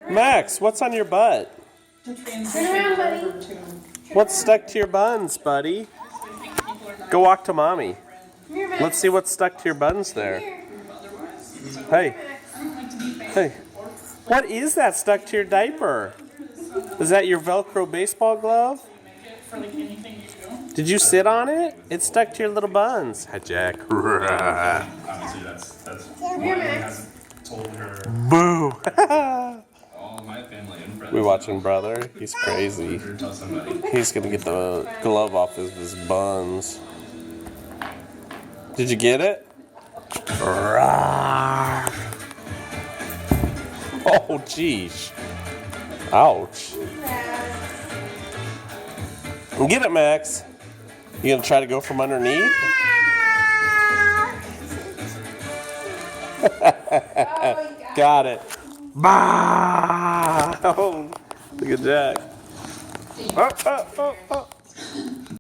Max, what's on your butt? Turn around, buddy. What's stuck to your buns, buddy? Go walk to mommy. Here, Max. Let's see what's stuck to your buns there. Hey. Hey. What is that stuck to your diaper? Is that your Velcro baseball glove? Did you sit on it? It's stuck to your little buns. Hi, Jack. Obviously, that's Here, Max. told her Boo. all my family and friends. We watching brother. He's crazy. Tell somebody. He's gonna get the glove off his buns. Did you get it? Oh, geez. Ouch. Get it, Max. You gonna try to go from underneath? Got it. Bah! Oh, look at Jack. Oh, oh, oh, oh.